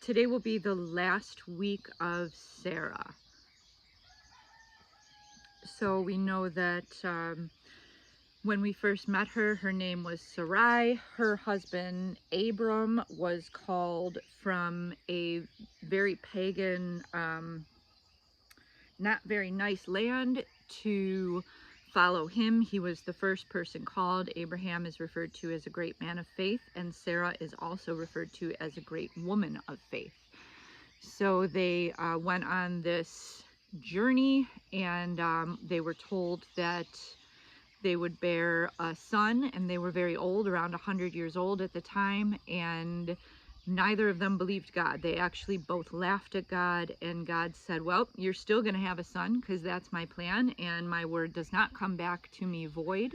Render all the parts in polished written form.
Today will be the last week of Sarah. So we know that when we first met her, her name was Sarai. Her husband Abram was called from a very pagan, not very nice land to follow him. He was the first person called. Abraham is referred to as a great man of faith, and Sarah is also referred to as a great woman of faith. So they went on this journey, and they were told that they would bear a son, and they were very old, around 100 years old at the time, and neither of them believed God. They actually both laughed at God, and God said, well, you're still going to have a son because that's my plan, and my word does not come back to me void.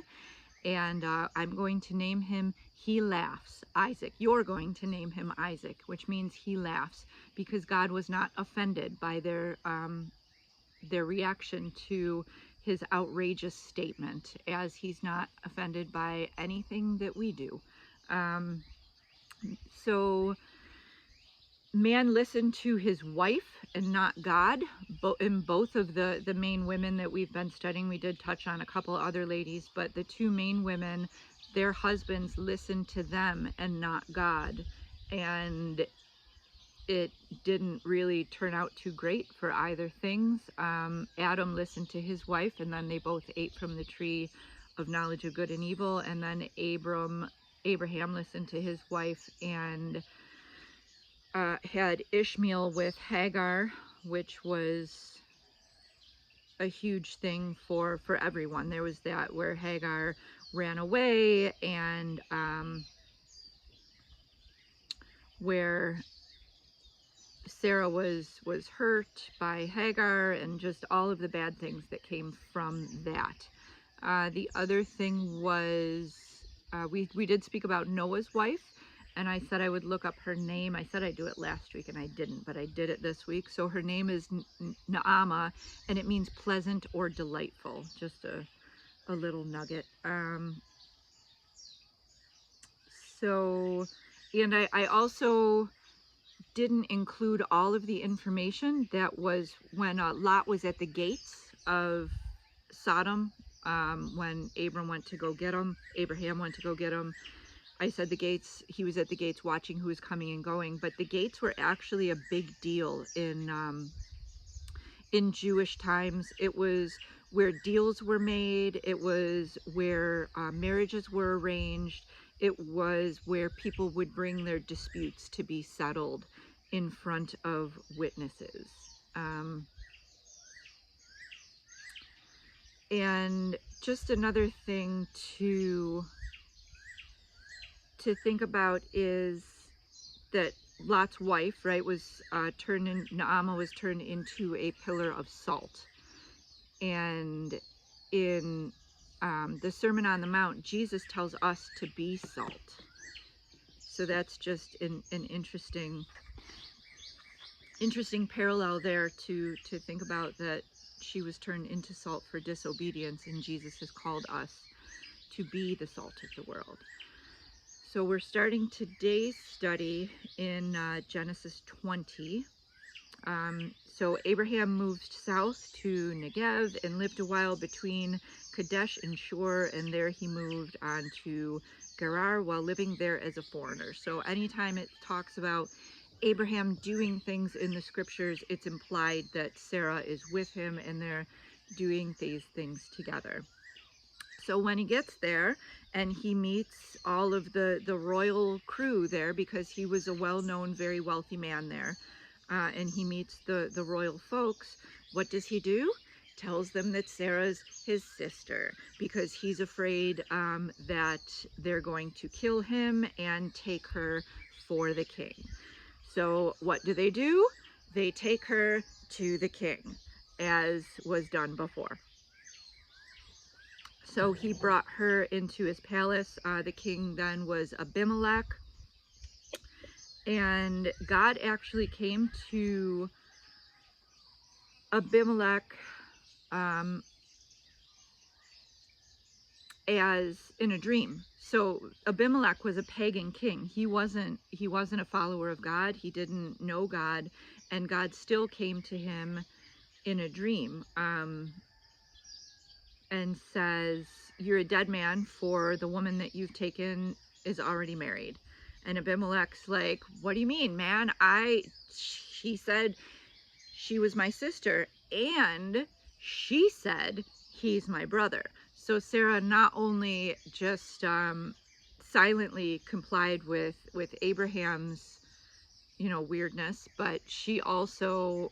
And I'm going to name him He Laughs, Isaac. You're going to name him Isaac, which means he laughs, because God was not offended by their reaction to his outrageous statement, as he's not offended by anything that we do. So man listened to his wife and not God. In both of the main women that we've been studying, we did touch on a couple other ladies, but the two main women, their husbands listened to them and not God. And it didn't really turn out too great for either things. Adam listened to his wife, and then they both ate from the tree of knowledge of good and evil. And then Abraham listened to his wife and had Ishmael with Hagar, which was a huge thing for everyone. There was that where Hagar ran away, and where Sarah was hurt by Hagar, and just all of the bad things that came from that. The other thing was we did speak about Noah's wife, and I said I would look up her name. I said I'd do it last week, and I didn't, but I did it this week. So her name is Naamah, and it means pleasant or delightful. Just a little nugget. And I also didn't include all of the information that was when Lot was at the gates of Sodom, when Abraham went to go get him. I said the gates, he was at the gates watching who was coming and going, but the gates were actually a big deal in Jewish times. It was where deals were made. It was where marriages were arranged. It was where people would bring their disputes to be settled in front of witnesses. And just another thing to think about is that Lot's wife, right, was Naamah was turned into a pillar of salt. And in the Sermon on the Mount, Jesus tells us to be salt. So that's just an interesting parallel there to think about, that she was turned into salt for disobedience, and Jesus has called us to be the salt of the world. So we're starting today's study in Genesis 20. So Abraham moved south to Negev and lived a while between Kadesh and Shur, and there he moved on to Gerar while living there as a foreigner. So anytime it talks about Abraham doing things in the scriptures, it's implied that Sarah is with him and they're doing these things together. So when he gets there and he meets all of the royal crew there, because he was a well-known, very wealthy man there, and he meets the royal folks, what does he do? Tells them that Sarah's his sister, because he's afraid that they're going to kill him and take her for the king. So what do? They take her to the king, as was done before. So he brought her into his palace. The king then was Abimelech. And God actually came to Abimelech as in a dream. So Abimelech was a pagan king. He wasn't a follower of God. He didn't know God, and God still came to him in a dream, and says, "You're a dead man, for the woman that you've taken is already married." And Abimelech's like, "What do you mean, man? She said she was my sister, and she said he's my brother." So Sarah not only just silently complied with Abraham's, weirdness, but she also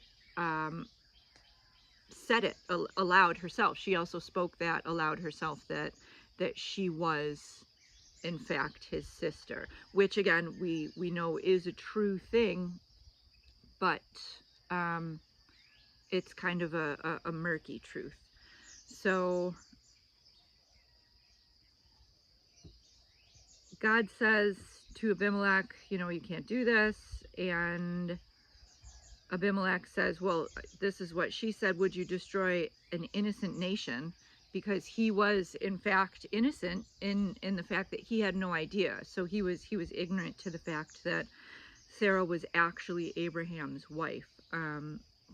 said it aloud herself. She also spoke that aloud herself, that she was in fact his sister, which again we know is a true thing, but it's kind of a murky truth. So God says to Abimelech, you can't do this. And Abimelech says, well, this is what she said. Would you destroy an innocent nation? Because he was in fact innocent in the fact that he had no idea. So he was ignorant to the fact that Sarah was actually Abraham's wife.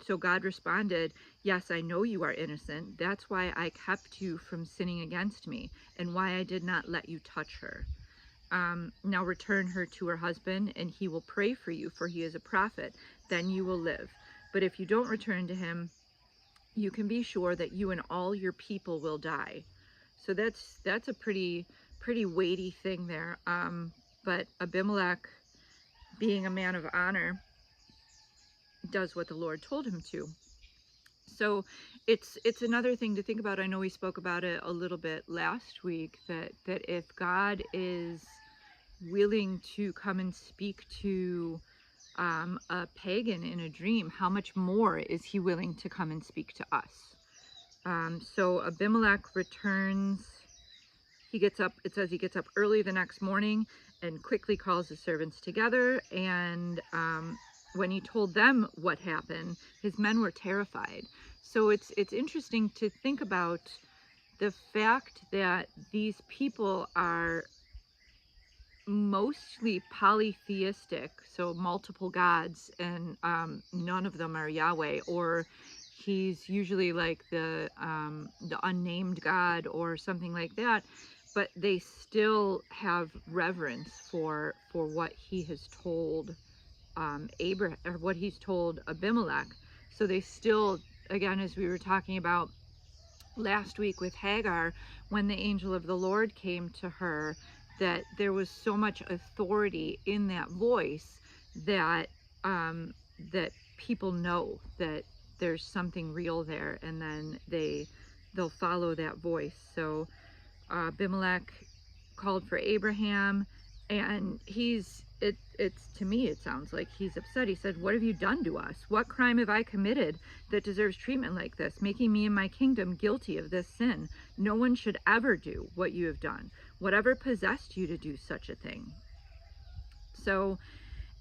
So God responded, "Yes, I know you are innocent. That's why I kept you from sinning against me, and why I did not let you touch her. Now return her to her husband, and he will pray for you, for he is a prophet. Then you will live. But if you don't return to him, you can be sure that you and all your people will die." So that's a pretty weighty thing there. But Abimelech, being a man of honor, does what the Lord told him to. So it's another thing to think about. I know we spoke about it a little bit last week, that if God is willing to come and speak to a pagan in a dream, how much more is he willing to come and speak to us? So Abimelech returns. He gets up, it says he gets up early the next morning and quickly calls the servants together. And when he told them what happened, his men were terrified. So it's interesting to think about the fact that these people are mostly polytheistic, so multiple gods, and none of them are Yahweh, or he's usually like the unnamed God or something like that. But they still have reverence for what he has told Abraham, or what he's told Abimelech. So they still, again, as we were talking about last week with Hagar, when the angel of the Lord came to her, that there was so much authority in that voice that that people know that there's something real there, and then they'll follow that voice. So Abimelech called for Abraham, and it's to me it sounds like he's upset. He said, "What have you done to us? What crime have I committed that deserves treatment like this, making me and my kingdom guilty of this sin? No one should ever do what you have done. Whatever possessed you to do such a thing?" So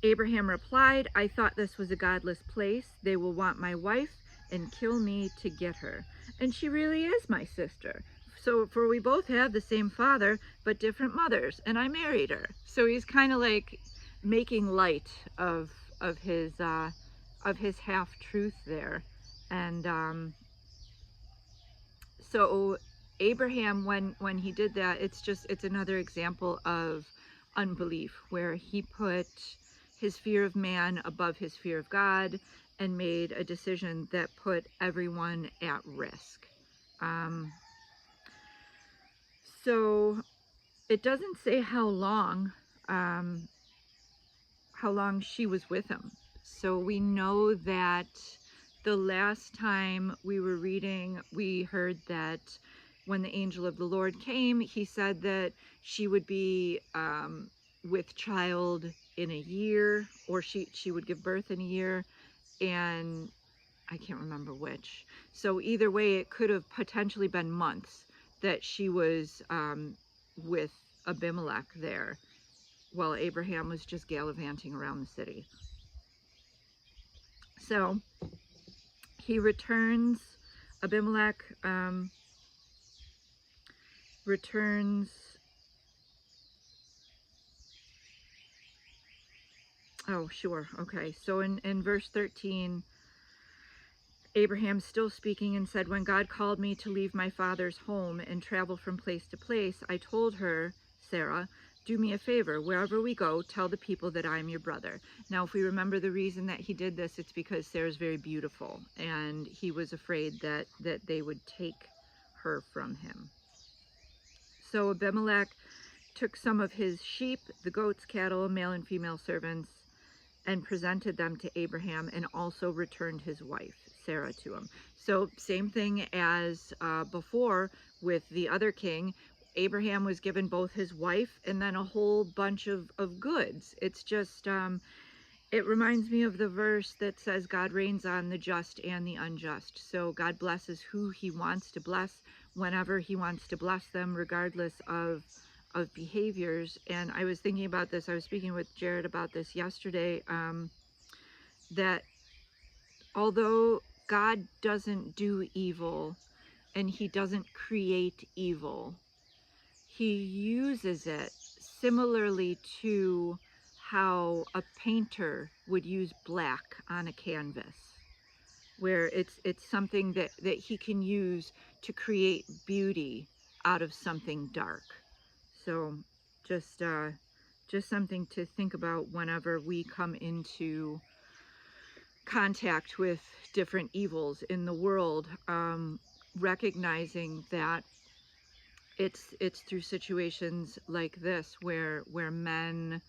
Abraham replied, "I thought this was a godless place. They will want my wife and kill me to get her. And she really is my sister. So, for we both have the same father, but different mothers, and I married her." So he's kind of like making light of his half truth there. And so Abraham, when he did that, it's another example of unbelief, where he put his fear of man above his fear of God, and made a decision that put everyone at risk. So it doesn't say how long she was with him. So we know that the last time we were reading, we heard that when the angel of the Lord came, he said that she would be with child in a year, or she would give birth in a year, and I can't remember which. So either way, it could have potentially been months that she was with Abimelech there, while Abraham was just gallivanting around the city. So he returns. Abimelech returns. Oh, sure. Okay. So in verse 13, Abraham still speaking and said, "When God called me to leave my father's home and travel from place to place, I told her, Sarah, do me a favor. Wherever we go, tell the people that I am your brother." Now, if we remember the reason that he did this, it's because Sarah's very beautiful, and he was afraid that they would take her from him. So Abimelech took some of his sheep, the goats, cattle, male and female servants, and presented them to Abraham, and also returned his wife, Sarah, to him. So same thing as before with the other king. Abraham was given both his wife and then a whole bunch of goods. It's just, it reminds me of the verse that says God reigns on the just and the unjust. So God blesses who he wants to bless whenever he wants to bless them, regardless of behaviors. And I was thinking about this, I was speaking with Jared about this yesterday, that although God doesn't do evil and he doesn't create evil, he uses it similarly to how a painter would use black on a canvas, where it's something that he can use to create beauty out of something dark. So just something to think about whenever we come into contact with different evils in the world, recognizing that it's through situations like this where men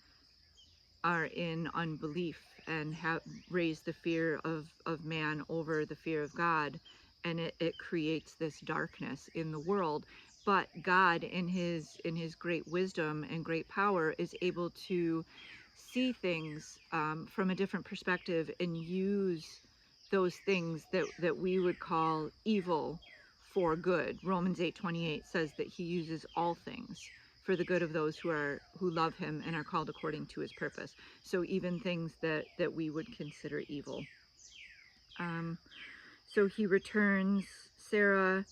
are in unbelief and have raised the fear of man over the fear of God, and it creates this darkness in the world. But God, in his great wisdom and great power, is able to see things from a different perspective and use those things that we would call evil for good. Romans 8:28 says that he uses all things for the good of those who love him and are called according to his purpose. So even things that we would consider evil. So he returns Sarah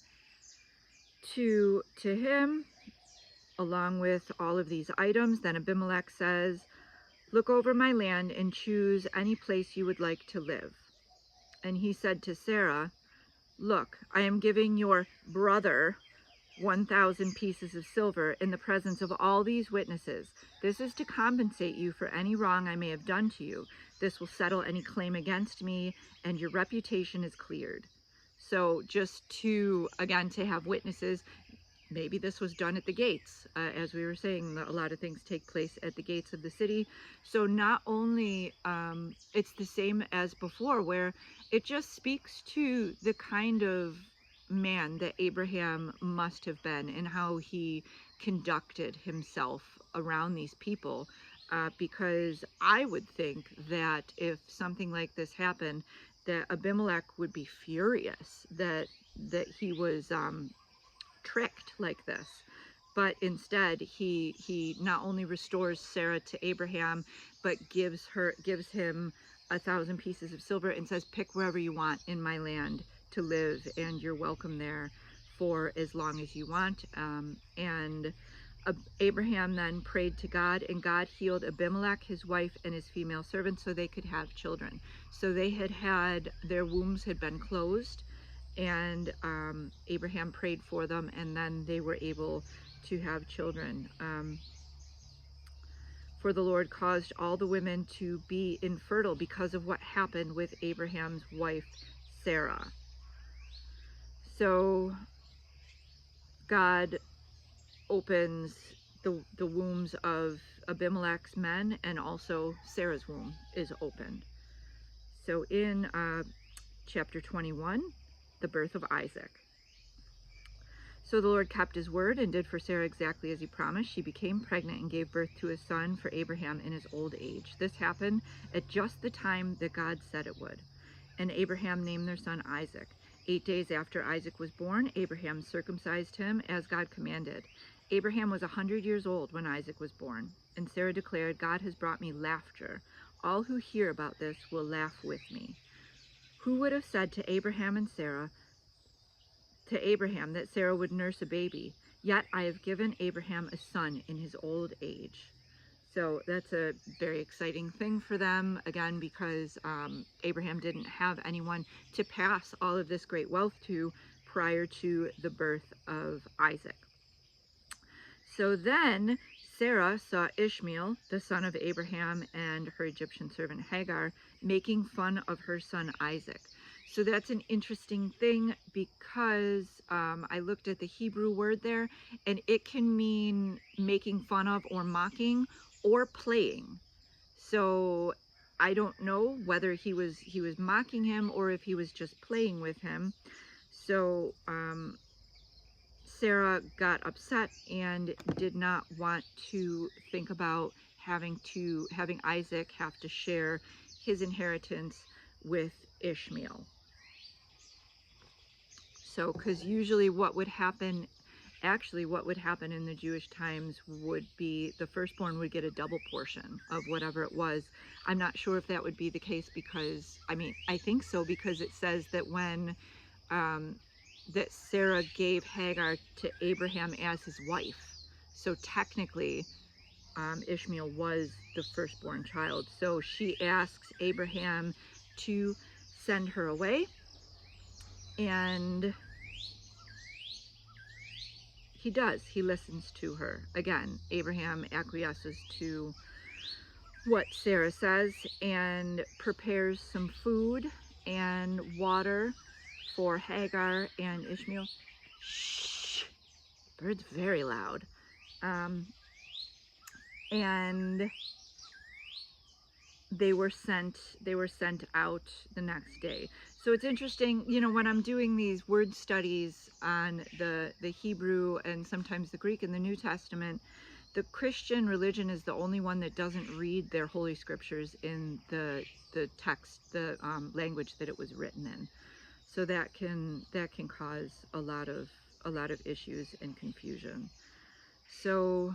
to him along with all of these items. Then Abimelech says, "Look over my land and choose any place you would like to live." And he said to Sarah, "Look, I am giving your brother 1,000 pieces of silver in the presence of all these witnesses. This is to compensate you for any wrong I may have done to you. This will settle any claim against me, and your reputation is cleared." So just to have witnesses. Maybe this was done at the gates. As we were saying, a lot of things take place at the gates of the city. So not only, it's the same as before, where it just speaks to the kind of man that Abraham must have been and how he conducted himself around these people. Because I would think that if something like this happened, that Abimelech would be furious that he was tricked like this. But instead he not only restores Sarah to Abraham, but gives him 1,000 pieces of silver and says, "Pick wherever you want in my land to live, and you're welcome there for as long as you want." And Abraham then prayed to God, and God healed Abimelech, his wife, and his female servants so they could have children. So they had their wombs had been closed, and Abraham prayed for them, and then they were able to have children. For the Lord caused all the women to be infertile because of what happened with Abraham's wife Sarah. So God opens the wombs of Abimelech's men, and also Sarah's womb is opened. So in chapter 21, the birth of Isaac. So the Lord kept his word and did for Sarah exactly as he promised. She became pregnant and gave birth to a son for Abraham in his old age. This happened at just the time that God said it would. And Abraham named their son Isaac. 8 days after Isaac was born, Abraham circumcised him as God commanded. Abraham was 100 years old when Isaac was born. And Sarah declared, "God has brought me laughter. All who hear about this will laugh with me." Who would have said to Abraham that Sarah would nurse a baby? Yet I have given Abraham a son in his old age. So that's a very exciting thing for them, again, because Abraham didn't have anyone to pass all of this great wealth to prior to the birth of Isaac. So then Sarah saw Ishmael, the son of Abraham, and her Egyptian servant Hagar making fun of her son Isaac. So that's an interesting thing, because I looked at the Hebrew word there, and it can mean making fun of or mocking or playing. So I don't know whether he was mocking him or if he was just playing with him. So Sarah got upset and did not want to think about having Isaac have to share his inheritance with Ishmael. So, because usually what would happen in the Jewish times would be the firstborn would get a double portion of whatever it was. I'm not sure if that would be the case, because, I think so, because it says that when that Sarah gave Hagar to Abraham as his wife. So technically, Ishmael was the firstborn child. So she asks Abraham to send her away, and he does. He listens to her. Again, Abraham acquiesces to what Sarah says and prepares some food and water for Hagar and Ishmael. Shh! Bird's very loud. And they were sent out the next day. So it's interesting, when I'm doing these word studies on the Hebrew and sometimes the Greek in the New Testament, the Christian religion is the only one that doesn't read their holy scriptures in the text, the language that it was written in. So that can cause a lot of issues and confusion. So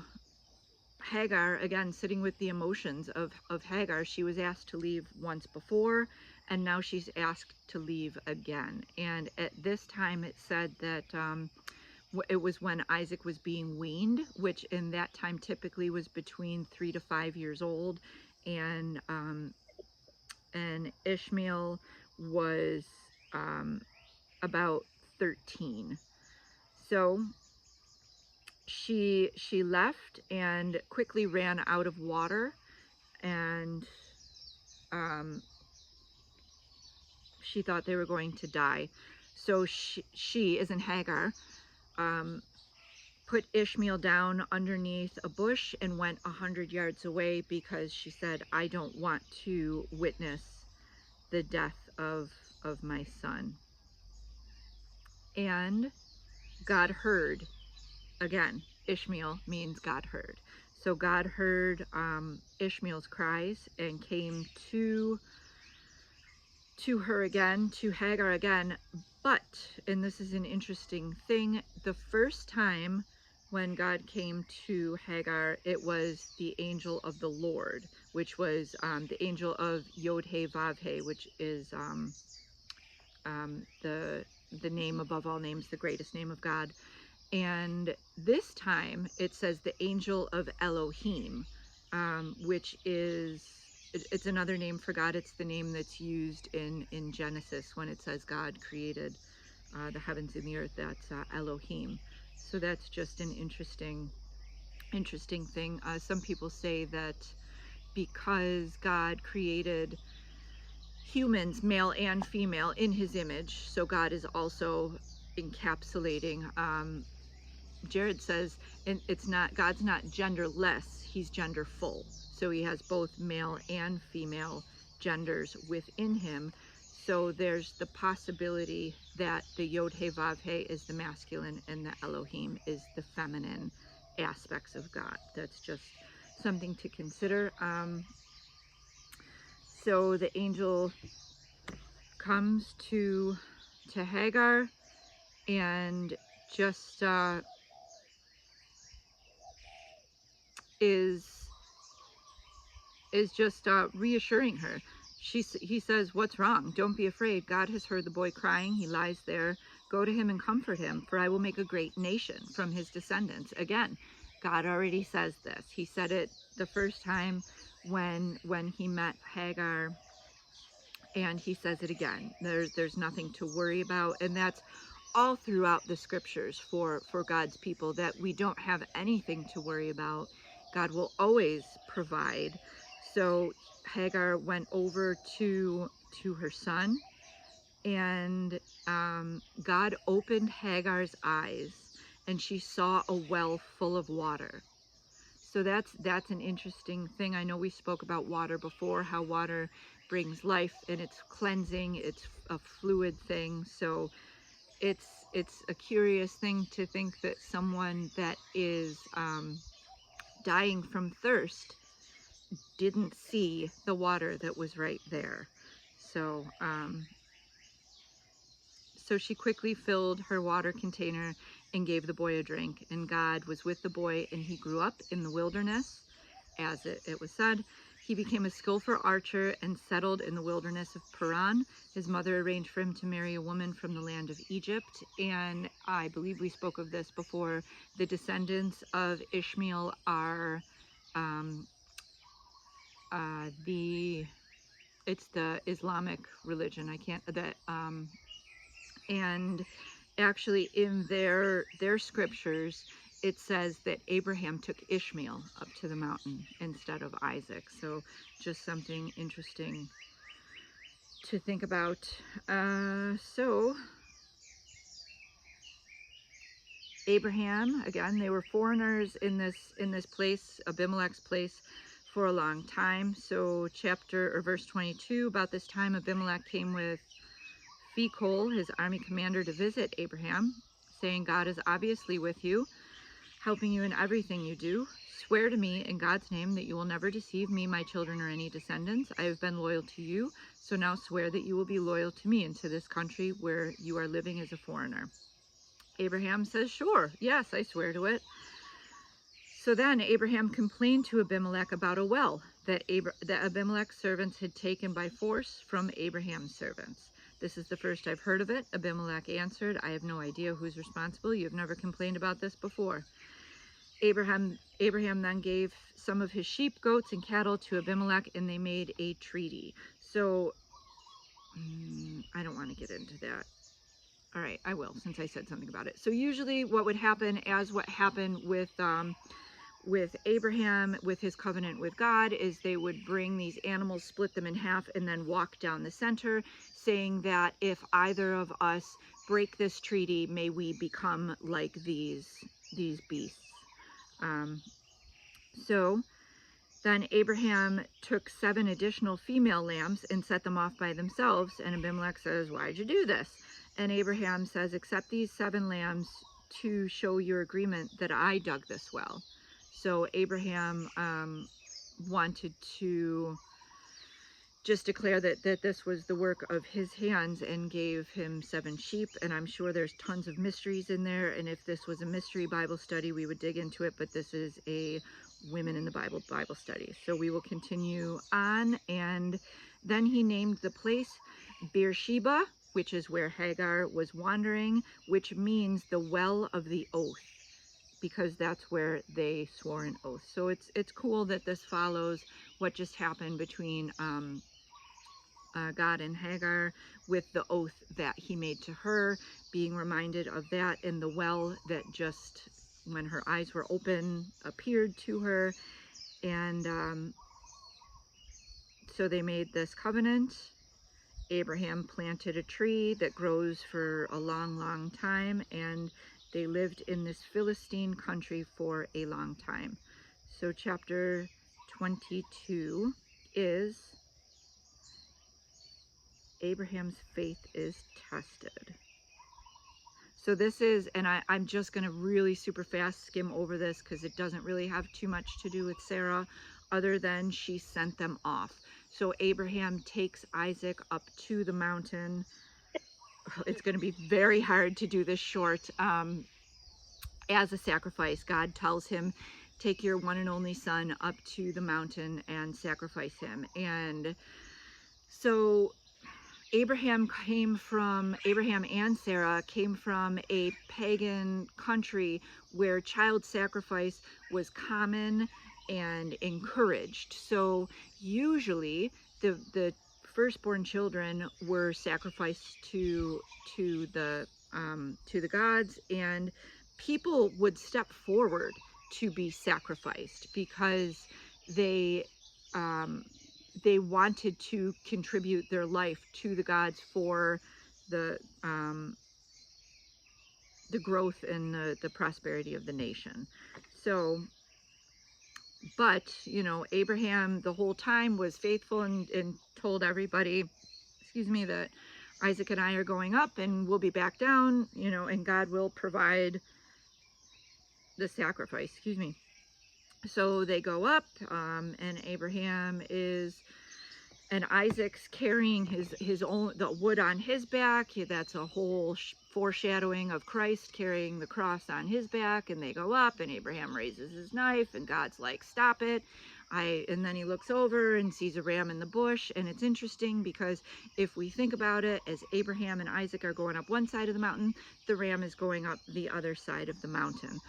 Hagar, again, sitting with the emotions of Hagar, she was asked to leave once before, and now she's asked to leave again. And at this time it said that it was when Isaac was being weaned, which in that time typically was between 3 to 5 years old, and Ishmael was about 13. So she left and quickly ran out of water, and she thought they were going to die. So she as in Hagar, put Ishmael down underneath a bush and went 100 yards away, because she said, I don't want to witness the death of my son. And God heard. Again, Ishmael means God heard. So God heard Ishmael's cries and came to her again, to Hagar again. But, and this is an interesting thing, the first time when God came to Hagar, it was the angel of the Lord, which was the angel of Yod-Heh-Vav-Heh, which is the name above all names, the greatest name of God. And this time it says the angel of Elohim, which is, it's another name for God. It's the name that's used in Genesis when it says God created the heavens and the earth. That's Elohim. So that's just an interesting thing. Some people say that because God created humans, male and female, in his image, so God is also encapsulating, Jared says, and God's not genderless, he's genderful. So he has both male and female genders within him. So there's the possibility that the Yod-Heh-Vav-Heh is the masculine and the Elohim is the feminine aspects of God. That's just something to consider. So the angel comes to Hagar and just is just reassuring her. He says, what's wrong? Don't be afraid. God has heard the boy crying. He lies there Go to him and comfort him, for I will make a great nation from his descendants. Again, God already says this. He said it the first time when he met Hagar, and he says it again. There's nothing to worry about, and that's all throughout the scriptures for God's people, that we don't have anything to worry about. God will always provide. So Hagar went over to her son, and God opened Hagar's eyes, and she saw a well full of water. So that's an interesting thing. I know we spoke about water before, how water brings life, and it's cleansing, it's a fluid thing. So it's a curious thing to think that someone that is dying from thirst didn't see the water that was right there. So so she quickly filled her water container and gave the boy a drink. And God was with the boy, and he grew up in the wilderness, as it was said. He became a skillful archer and settled in the wilderness of Paran. His mother arranged for him to marry a woman from the land of Egypt. And I believe we spoke of this before. The descendants of Ishmael are it's the Islamic religion. And actually in their scriptures, it says that Abraham took Ishmael up to the mountain instead of Isaac. So just something interesting to think about. So Abraham, again, they were foreigners in this place, Abimelech's place, for a long time. So verse 22, about this time Abimelech came with Phicol, his army commander, to visit Abraham, saying, God is obviously with you, helping you in everything you do. Swear to me in God's name that you will never deceive me, my children, or any descendants. I have been loyal to you, so now swear that you will be loyal to me and to this country where you are living as a foreigner. Abraham says, sure, yes, I swear to it. So then Abraham complained to Abimelech about a well that Abimelech's servants had taken by force from Abraham's servants. This is the first I've heard of it. Abimelech answered, I have no idea who's responsible. You have never complained about this before. Abraham then gave some of his sheep, goats, and cattle to Abimelech, and they made a treaty. So I don't want to get into that. All right, I will, since I said something about it. So usually what would happen, as what happened with Abraham, with his covenant with God, is they would bring these animals, split them in half, and then walk down the center, saying that if either of us break this treaty, may we become like these beasts. So then Abraham took 7 additional female lambs and set them off by themselves, and Abimelech says, why'd you do this? And Abraham says, accept these 7 lambs to show your agreement that I dug this well. So Abraham wanted to just declare that this was the work of his hands, and gave him 7 sheep. And I'm sure there's tons of mysteries in there. And if this was a mystery Bible study, we would dig into it. But this is a Women in the Bible study. So we will continue on. And then he named the place Beersheba, which is where Hagar was wandering, which means the well of the oath, because that's where they swore an oath. So it's cool that this follows what just happened between God and Hagar, with the oath that he made to her, being reminded of that, and the well that just, when her eyes were open, appeared to her. And so they made this covenant. Abraham planted a tree that grows for a long, long time, and they lived in this Philistine country for a long time. So chapter 22 is Abraham's faith is tested. So this is, and I'm just going to really super fast skim over this because it doesn't really have too much to do with Sarah, other than she sent them off. So Abraham takes Isaac up to the mountain. It's going to be very hard to do this short. As a sacrifice, God tells him, take your one and only son up to the mountain and sacrifice him. And so Abraham and Sarah came from a pagan country where child sacrifice was common and encouraged. So usually the firstborn children were sacrificed to the gods, and people would step forward to be sacrificed because they um, they wanted to contribute their life to the gods for the um, the growth and the prosperity of the nation. So, but you know, Abraham the whole time was faithful and told everybody, excuse me, that Isaac and I are going up and we'll be back down, you know, and God will provide the sacrifice. Excuse me. So they go up, and Abraham is and Isaac's carrying his own the wood on his back. That's a whole foreshadowing of Christ carrying the cross on his back, and they go up and Abraham raises his knife and God's like, stop it. And then he looks over and sees a ram in the bush. And it's interesting because if we think about it, as Abraham and Isaac are going up one side of the mountain, the ram is going up the other side of the mountain.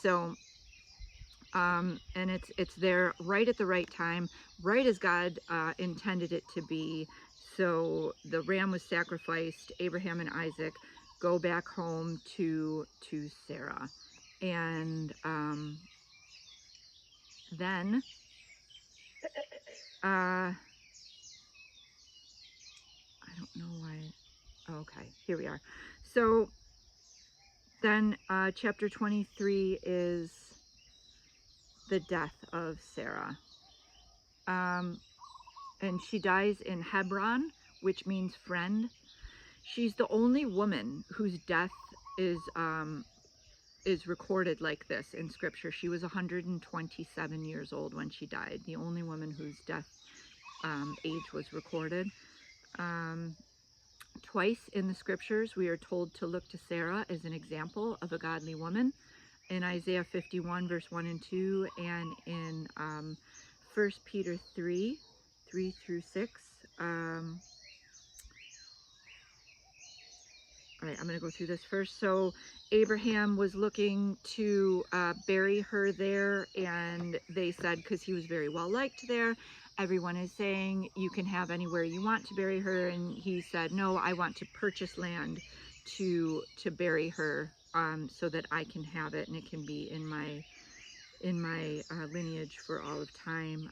So and it's there right at the right time, right as God intended it to be. So the ram was sacrificed. Abraham and Isaac go back home to Sarah, and then I don't know why. Okay, here we are. So then chapter 23 is the death of Sarah. And she dies in Hebron, which means friend. She's the only woman whose death is recorded like this in scripture. She was 127 years old when she died. The only woman whose death age was recorded. Twice in the scriptures, we are told to look to Sarah as an example of a godly woman. In Isaiah 51, verse 1 and 2, and in 1 Peter 3 through 6. All right, I'm going to go through this first. So Abraham was looking to bury her there, and they said, because he was very well liked there, everyone is saying you can have anywhere you want to bury her, and he said, no, I want to purchase land to bury her, so that I can have it and it can be in my lineage for all of time.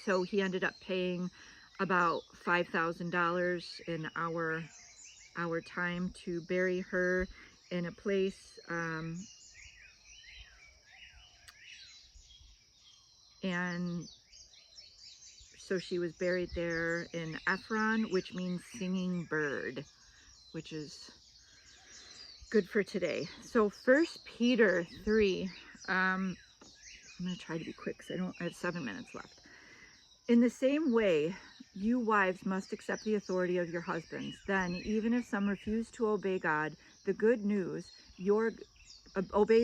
So he ended up paying about $5,000 in our time to bury her in a place, and so she was buried there in Ephron, which means singing bird, which is good for today. So 1 Peter 3, I'm going to try to be quick because I have 7 minutes left. In the same way, you wives must accept the authority of your husbands. Then, even if some refuse to obey God, obey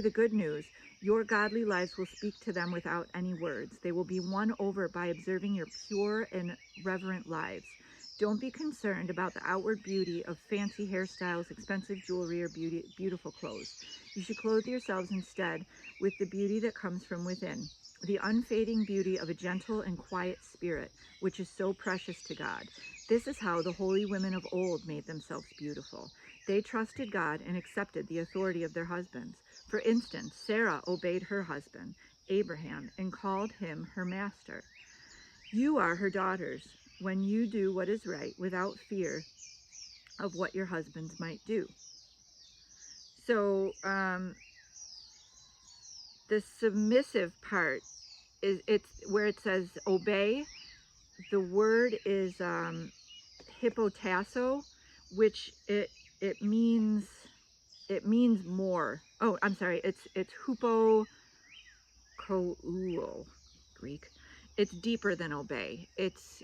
the good news, your godly lives will speak to them without any words. They will be won over by observing your pure and reverent lives. Don't be concerned about the outward beauty of fancy hairstyles, expensive jewelry, or beautiful clothes. You should clothe yourselves instead with the beauty that comes from within, the unfading beauty of a gentle and quiet spirit, which is so precious to God. This is how the holy women of old made themselves beautiful. They trusted God and accepted the authority of their husbands. For instance, Sarah obeyed her husband, Abraham, and called him her master. You are her daughters when you do what is right without fear of what your husbands might do. So the submissive part it's where it says obey. The word is hypotasso, which it means more. Oh, I'm sorry. It's hupokouo, Greek. It's deeper than obey. It's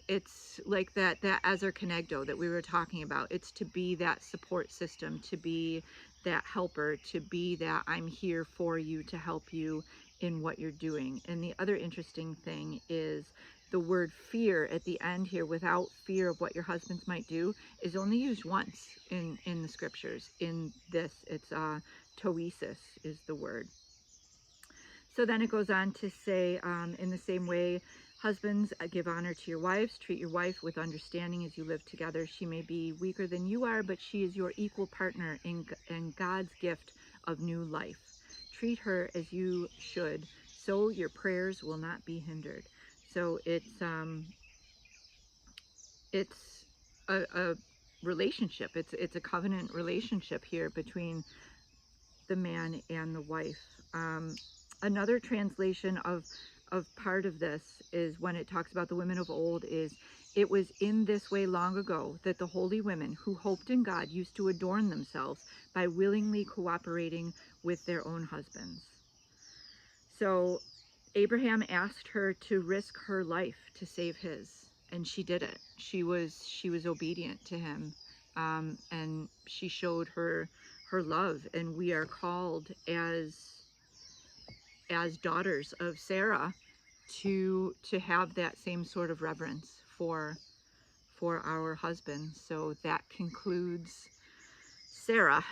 like that ezer kenegdo that we were talking about. It's to be that support system, to be that helper, to be that I'm here for you to help you in what you're doing. And the other interesting thing is the word fear at the end here, without fear of what your husbands might do, is only used once in the scriptures. In this, it's toesis is the word. So then it goes on to say, in the same way, husbands, give honor to your wives. Treat your wife with understanding as you live together. She may be weaker than you are, but she is your equal partner in God's gift of new life. Treat her as you should, so your prayers will not be hindered. So it's a relationship. It's a covenant relationship here between the man and the wife. Another translation of part of this is when it talks about the women of old is, it was in this way long ago that the holy women who hoped in God used to adorn themselves by willingly cooperating with their own husbands. So Abraham asked her to risk her life to save his, and she did it. She was obedient to him, and she showed her love. And we are called as daughters of Sarah to have that same sort of reverence for our husbands. So that concludes Sarah.